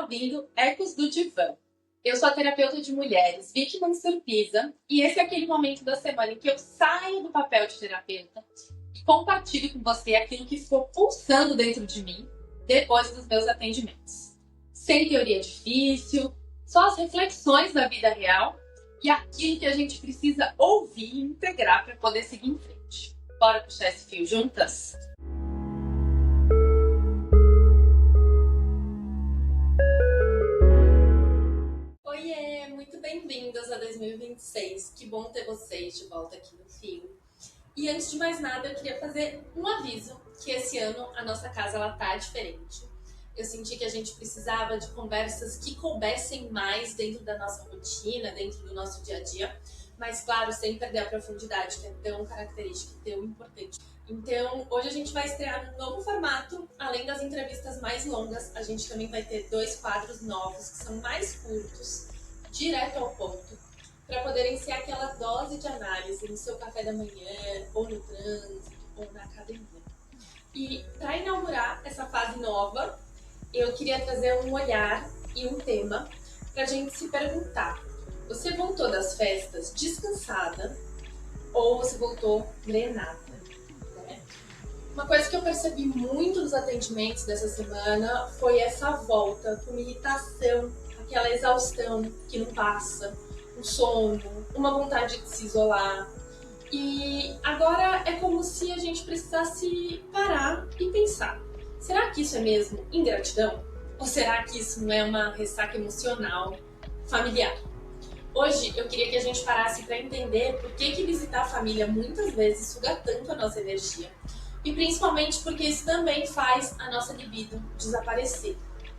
ouvindo Ecos do Divã. Eu sou a terapeuta de mulheres, Vicky Mansur Pisa, e esse é aquele momento da semana em que eu saio do papel de terapeuta e compartilho com você aquilo que ficou pulsando dentro de mim depois dos meus atendimentos. Sem teoria difícil, só as reflexões da vida real e aquilo que a gente precisa ouvir e integrar para poder seguir em frente. Bora puxar esse fio juntas? Oiê, muito bem-vindas a 2026. Que bom ter vocês de volta aqui no Fio. E antes de mais nada, eu queria fazer um aviso que esse ano a nossa casa ela tá diferente. Eu senti que a gente precisava de conversas que coubessem mais dentro da nossa rotina, dentro do nosso dia a dia, mas claro, sem perder a profundidade, que é tão característica e tão importante. Então, hoje a gente vai estrear num novo formato, além das entrevistas mais longas, a gente também vai ter 2 quadros novos, que são mais curtos, direto ao ponto, para poderem ser aquela dose de análise no seu café da manhã, ou no trânsito, ou na academia. E para inaugurar essa fase nova, eu queria trazer um olhar e um tema para a gente se perguntar: você voltou das festas descansada ou você voltou drenada? Né? Uma coisa que eu percebi muito nos atendimentos dessa semana foi essa volta com irritação, aquela exaustão que não passa, um sono, uma vontade de se isolar. E agora é como se a gente precisasse parar e pensar: será que isso é mesmo ingratidão? Ou será que isso não é uma ressaca emocional familiar? Hoje eu queria que a gente parasse para entender por que visitar a família muitas vezes suga tanto a nossa energia. E principalmente porque isso também faz a nossa libido desaparecer.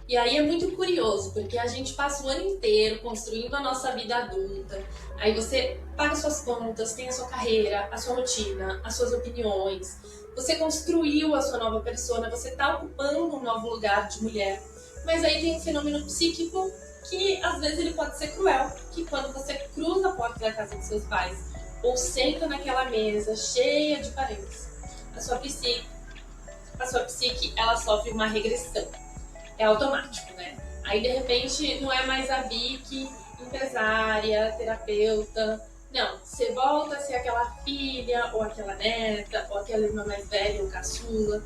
E aí é muito curioso, porque a gente passa o ano inteiro construindo a nossa vida adulta. Aí você paga suas contas, tem a sua carreira, a sua rotina, as suas opiniões. Você construiu a sua nova persona, você está ocupando um novo lugar de mulher. Mas aí tem um fenômeno psíquico que às vezes ele pode ser cruel, que quando você cruza a porta da casa dos seus pais ou senta naquela mesa cheia de parentes, a sua psique ela sofre uma regressão. É automático, né? Aí de repente não é mais a Vicky, empresária, terapeuta. Não, você volta a ser aquela filha, ou aquela neta, ou aquela irmã mais velha, ou caçula.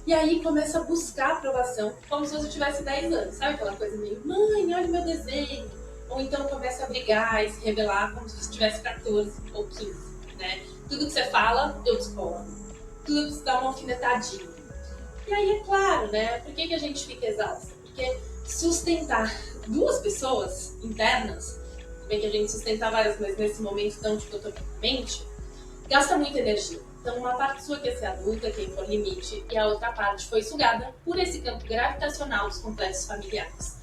E aí começa a buscar aprovação, como se você tivesse 10 anos. Sabe aquela coisa meio, mãe, olha o meu desenho. Ou então começa a brigar e se rebelar como se você tivesse 14 ou 15, né? Tudo que você fala, eu discordo. Tudo que você dá uma alfinetadinha. E aí é claro, né? Por que a gente fica exausta? Porque sustentar 2 pessoas internas, bem que a gente sustenta várias, mas nesse momento tão dicotomicamente, gasta muita energia. Então uma parte sua quer ser adulta, quer impor limite, e a outra parte foi sugada por esse campo gravitacional dos complexos familiares.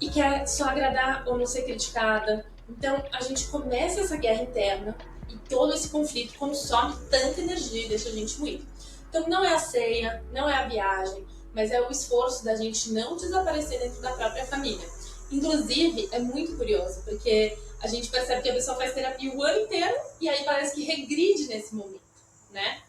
E quer só agradar ou não ser criticada. Então a gente começa essa guerra interna e todo esse conflito consome tanta energia e deixa a gente moído. Então não é a ceia, não é a viagem, mas é o esforço da gente não desaparecer dentro da própria família. Inclusive, é muito curioso, porque a gente percebe que a pessoa faz terapia o ano inteiro e aí parece que regride nesse momento, né?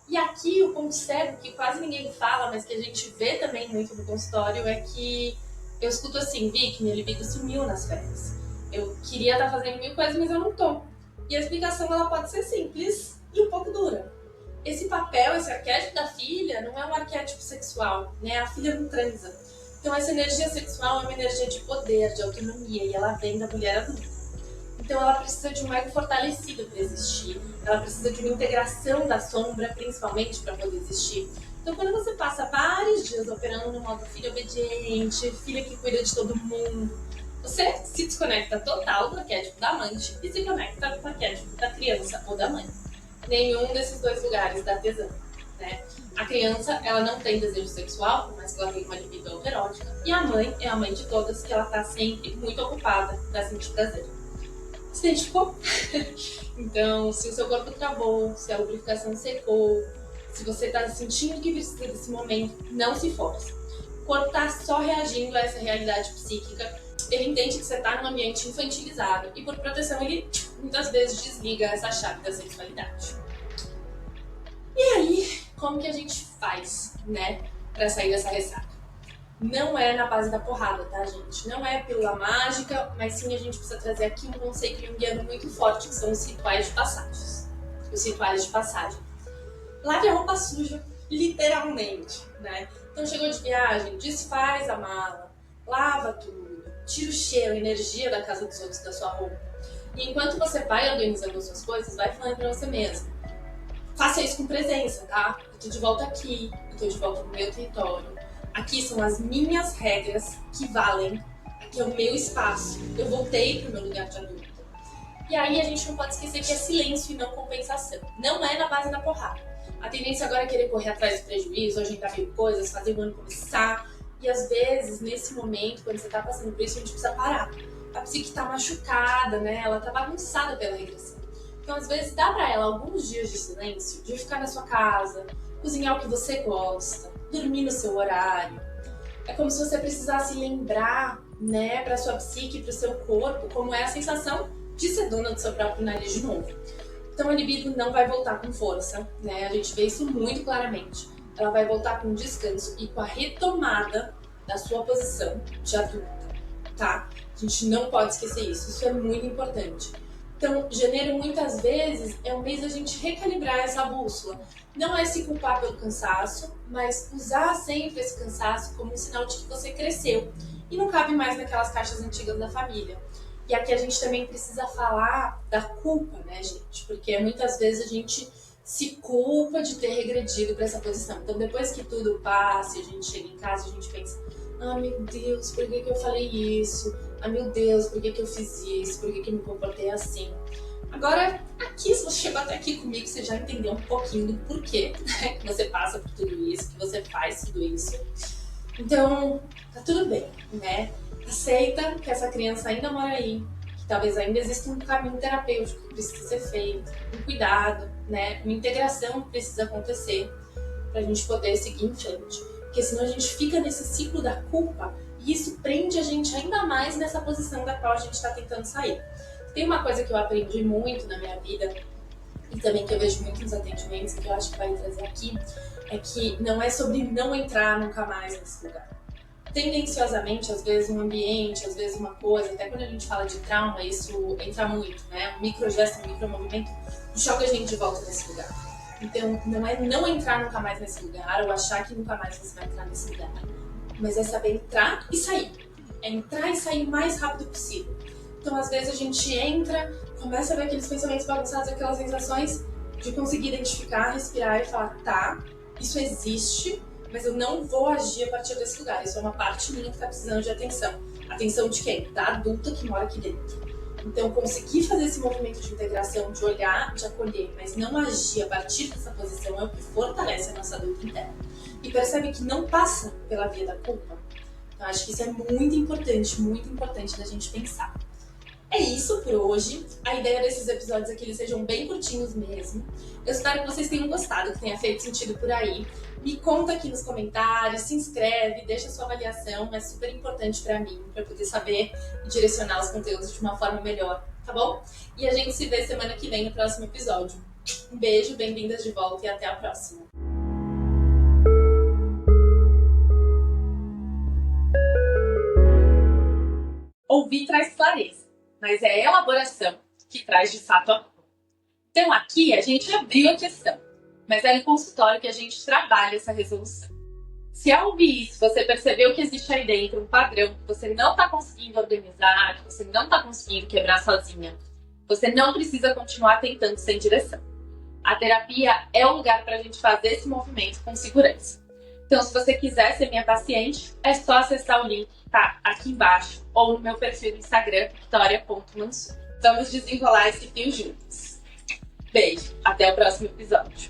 E aqui o ponto cego, que quase ninguém fala, mas que a gente vê também muito no consultório, é que eu escuto assim: Vicky, minha libido sumiu nas férias. Eu queria estar fazendo 1000 coisas, mas eu não tô. E a explicação ela pode ser simples e um pouco dura. Esse papel, esse arquétipo da filha não é um arquétipo sexual, né? A filha não transa. Então essa energia sexual é uma energia de poder, de autonomia, e ela vem da mulher adulta. Então ela precisa de um ego fortalecido para existir. Ela precisa de uma integração da sombra, principalmente, para poder existir. Então quando você passa vários dias operando no modo filha obediente, filha que cuida de todo mundo, você se desconecta total do arquétipo da amante e se conecta com o arquétipo da criança ou da mãe. Nenhum desses 2 lugares dá tesão, né? A criança, ela não tem desejo sexual, por mais que ela tenha uma libido autoerótica. E a mãe é a mãe de todas, que ela tá sempre muito ocupada pra sentir prazer. Se identificou? Então, se o seu corpo travou, se a lubrificação secou, se você tá sentindo que precisa desse momento, não se force. O corpo tá só reagindo a essa realidade psíquica. Ele entende que você está num ambiente infantilizado e por proteção ele muitas vezes desliga essa chave da sexualidade. E aí, como que a gente faz, né, para sair dessa ressaca? não é na base da porrada, tá, gente? Não é pílula mágica, mas sim a gente precisa trazer aqui um conceito junguiano muito forte, que são os rituais de passagens. Os rituais de passagem. Lave a roupa suja, literalmente, né? Então chegou de viagem, desfaz a mala, lava tudo, tira o cheiro, a energia da casa dos outros, da sua roupa. E enquanto você vai organizando as suas coisas, vai falando pra você mesmo. Faça isso com presença, tá? Eu tô de volta aqui, eu tô de volta no meu território. Aqui são as minhas regras que valem. Aqui é o meu espaço. Eu voltei pro meu lugar de adulto. E aí a gente não pode esquecer que é silêncio e não compensação. Não é na base da porrada. A tendência agora é querer correr atrás do prejuízo, agendar mil coisas, fazer o ano começar. E às vezes, nesse momento, quando você tá passando por isso, a gente precisa parar. A psique tá machucada, né? Ela tá bagunçada pela regressão. Então, às vezes, dá pra ela alguns dias de silêncio, de ficar na sua casa, cozinhar o que você gosta, dormir no seu horário. É como se você precisasse lembrar, né, pra sua psique, pro seu corpo, como é a sensação de ser dona do seu próprio nariz de novo. Então, a libido não vai voltar com força, né? A gente vê isso muito claramente. Ela vai voltar com descanso e com a retomada da sua posição de adulta, tá? A gente não pode esquecer isso. Isso é muito importante. Então, janeiro, muitas vezes, é um mês da gente recalibrar essa bússola. Não é se culpar pelo cansaço, mas usar sempre esse cansaço como um sinal de que você cresceu. E não cabe mais naquelas caixas antigas da família. E aqui a gente também precisa falar da culpa, né, gente? Porque muitas vezes a gente se culpa de ter regredido para essa posição. Então, depois que tudo passa e a gente chega em casa, a gente pensa: ah, meu Deus, por que eu falei isso? Ah, meu Deus, por que eu fiz isso? Por que eu me comportei assim? Agora, aqui, se você chegou até aqui comigo, você já entendeu um pouquinho do porquê, né, que você passa por tudo isso, que você faz tudo isso. Então, tá tudo bem, né? Aceita que essa criança ainda mora aí, que talvez ainda exista um caminho terapêutico que precisa ser feito, um cuidado, né? Uma integração que precisa acontecer pra gente poder seguir em frente. Porque senão a gente fica nesse ciclo da culpa e isso prende a gente ainda mais nessa posição da qual a gente está tentando sair. Tem uma coisa que eu aprendi muito na minha vida e também que eu vejo muito nos atendimentos e que eu acho que vai trazer aqui, é que não é sobre não entrar nunca mais nesse lugar. Tendenciosamente, às vezes um ambiente, às vezes uma coisa, até quando a gente fala de trauma, isso entra muito, né? Um microgesto, um micromovimento, joga a gente de volta nesse lugar. Então, não é não entrar nunca mais nesse lugar ou achar que nunca mais você vai entrar nesse lugar, mas é saber entrar e sair. É entrar e sair o mais rápido possível. Então, às vezes a gente entra, começa a ver aqueles pensamentos bagunçados, aquelas sensações de conseguir identificar, respirar e falar: tá, isso existe, mas eu não vou agir a partir desse lugar. Isso é uma parte minha que está precisando de atenção. Atenção de quem? Da adulta que mora aqui dentro. Então, conseguir fazer esse movimento de integração, de olhar, de acolher, mas não agir a partir dessa posição é o que fortalece a nossa adulta interna. E percebe que não passa pela via da culpa. Então, acho que isso é muito importante da gente pensar. É isso por hoje. A ideia desses episódios é que eles sejam bem curtinhos mesmo. Eu espero que vocês tenham gostado, que tenha feito sentido por aí. Me conta aqui nos comentários, se inscreve, deixa sua avaliação, é super importante pra mim, pra poder saber e direcionar os conteúdos de uma forma melhor, tá bom? E a gente se vê semana que vem no próximo episódio. Um beijo, bem-vindas de volta e até a próxima. Ouvir traz clareza, mas é a elaboração que traz de fato a cor. Então aqui a gente abriu a questão, mas é no consultório que a gente trabalha essa resolução. Se ao ouvir isso você percebeu que existe aí dentro um padrão que você não está conseguindo organizar, que você não está conseguindo quebrar sozinha, você não precisa continuar tentando sem direção. A terapia é o lugar para a gente fazer esse movimento com segurança. Então, se você quiser ser minha paciente, é só acessar o link que tá aqui embaixo ou no meu perfil do Instagram, victoria.mansur. Vamos desenrolar esse fio juntos. Beijo, até o próximo episódio.